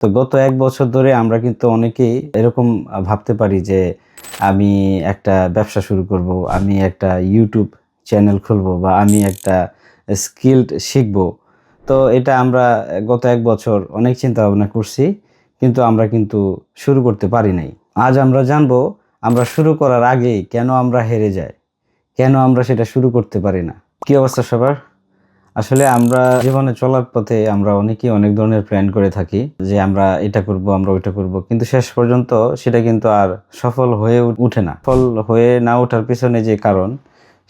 তো গত ১ বছর ধরে আমরা কিন্তু অনেকেই এরকম ভাবতে পারি যে আমি একটা ব্যবসা শুরু করব, আমি একটা YouTube চ্যানেল খুলবো বা আমি একটা স্কিলড শিখবো। তো এটা আমরা গত ১ বছর অনেক চিন্তা ভাবনা করছি। কিন্তু আমরা শুরু করতে পারি নাই। আজ আমরা জানবো আমরা শুরু করার আগেই কেন আমরা হেরে যাই? কেন আমরা সেটা শুরু করতে পারি না? কি অবস্থা সবার? আসলে আমরা জীবনে চলার পথে আমরা অনেকেই অনেক ধরনের প্ল্যান করে থাকি যে আমরা এটা করব, আমরা ওইটা করব, কিন্তু শেষ পর্যন্ত সেটা কিন্তু আর সফল হয়ে উঠে না। সফল হয়ে না ওঠার পিছনে যে কারণ,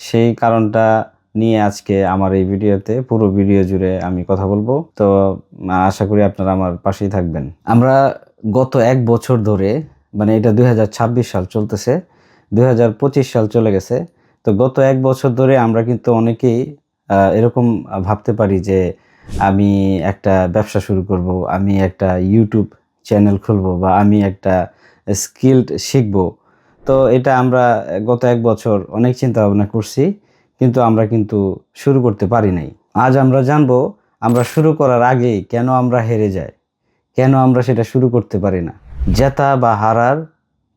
সেই কারণটা নিয়ে আজকে আমার এই ভিডিওতে পুরো ভিডিও জুড়ে আমি কথা বলবো। তো আশা করি আপনারা আমার পাশেই থাকবেন। আমরা গত ১ বছর ধরে, মানে এটা 2026 সাল চলতেছে, 2025 সাল চলে গেছে। তো গত ১ বছর ধরে আমরা কিন্তু অনেকেই এরকম ভাবতে পারি যে আমি একটা ব্যবসা শুরু করব, আমি একটা YouTube চ্যানেল খুলবো বা আমি একটা স্কিলড শিখবো। তো এটা আমরা গত ১ বছর অনেক চিন্তা ভাবনা করছি, কিন্তু আমরা শুরু করতে পারি নাই। আজ আমরা জানবো আমরা শুরু করার আগেই কেন আমরা হেরে যাই? কেন আমরা সেটা শুরু করতে পারি না? জেতা বা হারার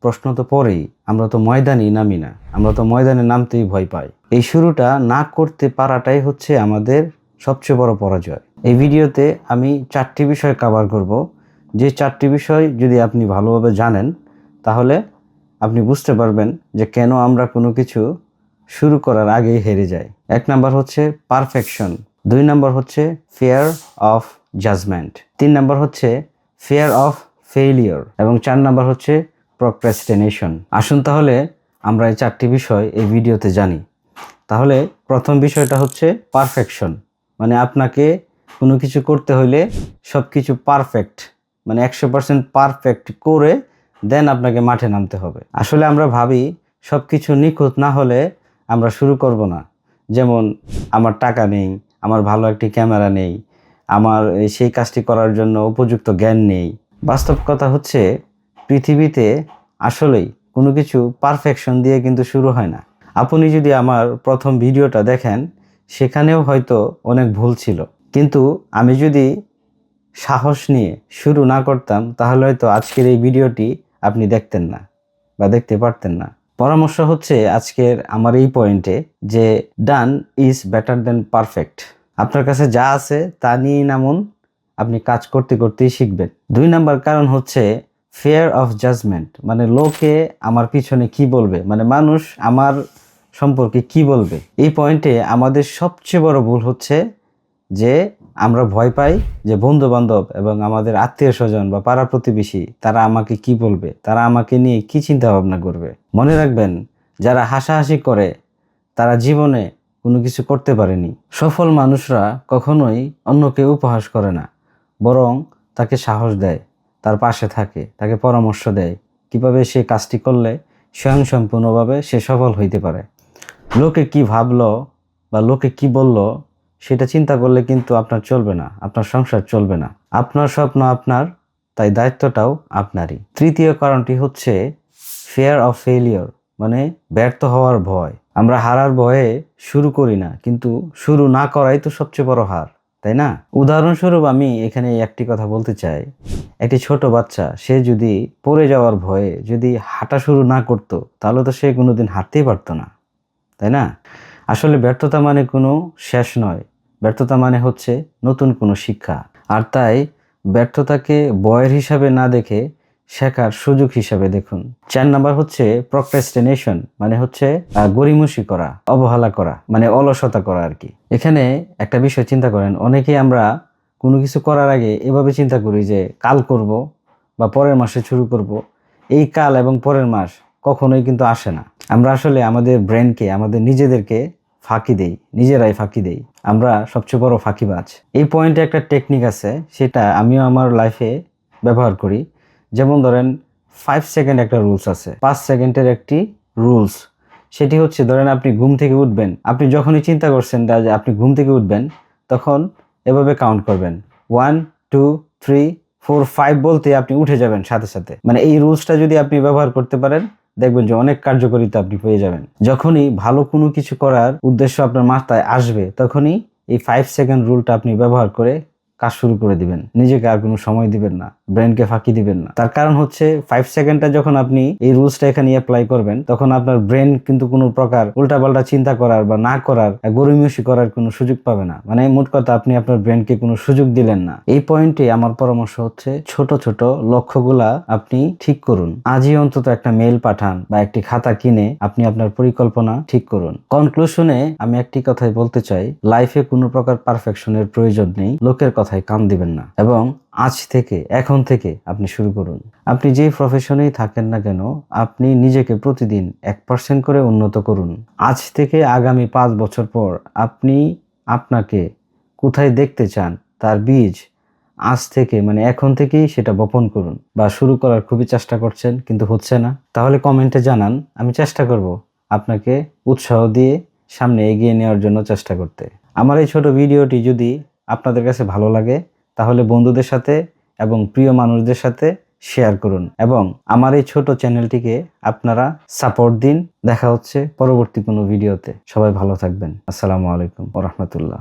প্রশ্ন তো পরেই, আমরা তো ময়দানেই নামি না, আমরা তো ময়দানে নামতেই ভয় পাই। এই শুরুটা না করতে পারাটাই হচ্ছে আমাদের সবচেয়ে বড় পরাজয়। এই ভিডিওতে আমি 4টি বিষয় কভার করব, যে 4টি বিষয় যদি আপনি ভালোভাবে জানেন তাহলে আপনি বুঝতে পারবেন যে কেন আমরা কোনো কিছু শুরু করার আগেই হেরে যাই। ১ নাম্বার হচ্ছে পারফেকশন, ২ নাম্বার হচ্ছে ফিয়ার অফ জাজমেন্ট, ৩ নাম্বার হচ্ছে ফিয়ার অফ ফেইলিওর এবং ৪ নাম্বার হচ্ছে প্রক্রাস্টিনেশন। আসুন তাহলে আমরা এই 4টি বিষয় এই ভিডিওতে জানি। তাহলে প্রথম বিষয়টা হচ্ছে পারফেকশন, মানে আপনাকে কোনো কিছু করতে হলে সব কিছু পারফেক্ট, মানে 100% পারফেক্ট করে দেন আপনাকে মাঠে নামতে হবে। আসলে আমরা ভাবি সব কিছু নিখুঁত না হলে আমরা শুরু করব না। যেমন আমার টাকা নেই, আমার ভালো একটি ক্যামেরা নেই, আমার সেই কাজটি করার জন্য উপযুক্ত জ্ঞান নেই। বাস্তব কথা হচ্ছে পৃথিবীতে আসলেই কোনো কিছু পারফেকশন দিয়ে শুরু হয় না। আপনি যদি আমার প্রথম ভিডিওটা দেখেন, সেখানেও হয়তো অনেক ভুল ছিল, কিন্তু আমি যদি সাহস নিয়ে শুরু না করতাম তাহলে হয়তো আজকের এই ভিডিওটি আপনি দেখতেন না বা দেখতে পারতেন না। পরামর্শ হচ্ছে আজকের আমার এই পয়েন্টে যে done is better then perfect. আপনার কাছে যা আছে তা নিয়েই নামুন, আপনি কাজ করতে করতেই শিখবেন। ২ নাম্বার কারণ হচ্ছে ফিয়ার অফ জাজমেন্ট, মানে লোকে আমার পিছনে কি বলবে, মানে মানুষ আমার সম্পর্কে কি বলবে। এই পয়েন্টে আমাদের সবচেয়ে বড় ভুল হচ্ছে যে আমরা ভয় পাই যে বন্ধু বান্ধব এবং আমাদের আত্মীয় স্বজন বা পাড়া প্রতিবেশী তারা আমাকে কি বলবে, তারা আমাকে নিয়ে কি চিন্তা ভাবনা করবে। মনে রাখবেন, যারা হাসাহাসি করে তারা জীবনে কোনো কিছু করতে পারেনি। সফল মানুষরা কখনোই অন্যকে উপহাস করে না, বরং তাকে সাহস দেয়, তার পাশে থাকে, তাকে পরামর্শ দেয় কিভাবে সে কাজটি করলে স্বয়ংসম্পূর্ণভাবে সে সফল হইতে পারে। লোকে কি ভাবলো বা লোকে কি বললো সেটা চিন্তা করলে আপনার চলবে না, আপনার সংসার চলবে না। আপনার স্বপ্ন আপনার, তাই দায়িত্বটাও আপনারই। তৃতীয় কারণটি হচ্ছে ফিয়ার অফ ফেলিওর, মানে ব্যর্থ হওয়ার ভয়। আমরা হারার ভয়ে শুরু করি না, কিন্তু শুরু না করাই তো সবচেয়ে বড় হার, তাই না? উদাহরণস্বরূপ আমি এখানে একটি কথা বলতে চাই। একটি ছোট বাচ্চা সে যদি পড়ে যাওয়ার ভয়ে যদি হাঁটা শুরু না করতো তাহলে তো সে কোনোদিন হাঁটতেই পারতো না, তাই না? আসলে ব্যর্থতা মানে কোনো শেষ নয়, ব্যর্থতা মানে হচ্ছে নতুন কোনো শিক্ষা। আর তাই ব্যর্থতাকে বয়ের হিসাবে না দেখে শেখার সুযোগ হিসাবে দেখুন। ৪ নাম্বার হচ্ছে প্রক্রাস্টিনেশন, মানে হচ্ছে গড়িমসি করা, অবহেলা করা, মানে অলসতা করা আর কি। এখানে একটা বিষয় চিন্তা করেন, অনেকেই আমরা কোনো কিছু করার আগে এভাবে চিন্তা করি যে কাল করব বা পরের মাসে শুরু করব। এই কাল এবং পরের মাস কখনোই আসে না। আমরা আসলে আমাদের ব্রেনকে, আমাদের নিজেদেরকে ফাঁকি দেই, নিজেরাই ফাঁকি দেই। আমরা সবচেয়ে বড় ফাঁকিবাজ। এই পয়েন্টে একটা টেকনিক আছে, সেটা আমিও আমার লাইফে ব্যবহার করি। যেমন ধরেন 5 সেকেন্ড একটা রুলস আছে, 5 সেকেন্ডের একটি রুলস। সেটি হচ্ছে, ধরেন আপনি ঘুম থেকে উঠবেন, আপনি যখনই চিন্তা করছেন যে আপনি ঘুম থেকে উঠবেন, তখন এভাবে কাউন্ট করবেন, 1 2 3 4 5 বলতে আপনি উঠে যাবেন সাথে সাথে। মানে এই রুলসটা যদি আপনি ব্যবহার করতে পারেন, দেখবেন যে অনেক কার্যকারিতা আপনি পেয়ে যাবেন। যখনই ভালো কোনো কিছু করার উদ্দেশ্য আপনার মাথায় আসবে, তখনই এই 5 সেকেন্ড রুলটা আপনি ব্যবহার করে কাজ শুরু করে দিবেন, নিজেকে আর কোনো সময় দিবেন না, ব্রেনকে ফাঁকি দিবেন না। তার কারণ হচ্ছে 5 সেকেন্ডটা যখন আপনি এই রুলসটা এখানে অ্যাপ্লাই করবেন, তখন আপনার ব্রেন কিন্তু কোনো প্রকার উল্টাপাল্টা চিন্তা করার বা না করার, গড়িমসি করার কোনো সুযোগ পাবে না। মানে মোট কথা, আপনি আপনার ব্রেনকে কোনো সুযোগ দিলেন না। এই পয়েন্টে আমার পরামর্শ হচ্ছে, ছোট ছোট লক্ষ্যগুলা আপনি ঠিক করুন। আজই অন্তত একটা মেইল পাঠান বা একটি খাতা কিনে আপনি আপনার পরিকল্পনা ঠিক করুন। কনক্লুশনে আমি একটি কথাই বলতে চাই, লাইফে কোনো প্রকার পারফেকশনের প্রয়োজন নেই। লোকের কথায় কান দিবেন না এবং আজ থেকে, এখন থেকে আপনি শুরু করুন। আপনি যেই প্রফেশনেই থাকেন না কেন, আপনি নিজেকে প্রতিদিন 1% করে উন্নত করুন। আজ থেকে আগামী 5 বছর পর আপনি আপনাকে কোথায় দেখতে চান, তার বীজ আজ থেকে, মানে এখন থেকেই সেটা বপন করুন। বা শুরু করার খুবই চেষ্টা করছেন কিন্তু হচ্ছে না, তাহলে কমেন্টে জানান, আমি চেষ্টা করব আপনাকে উৎসাহ দিয়ে সামনে এগিয়ে নেওয়ার জন্য চেষ্টা করতে। আমার এই ছোট ভিডিওটি যদি আপনাদের কাছে ভালো লাগে, তাহলে বন্ধুদের সাথে এবং প্রিয় মানুষদের সাথে শেয়ার করুন এবং আমার এই ছোট চ্যানেলটিকে আপনারা সাপোর্ট দিন। দেখা হচ্ছে পরবর্তী কোনো ভিডিওতে। সবাই ভালো থাকবেন। আসসালামু আলাইকুম ওয়া রাহমাতুল্লাহ।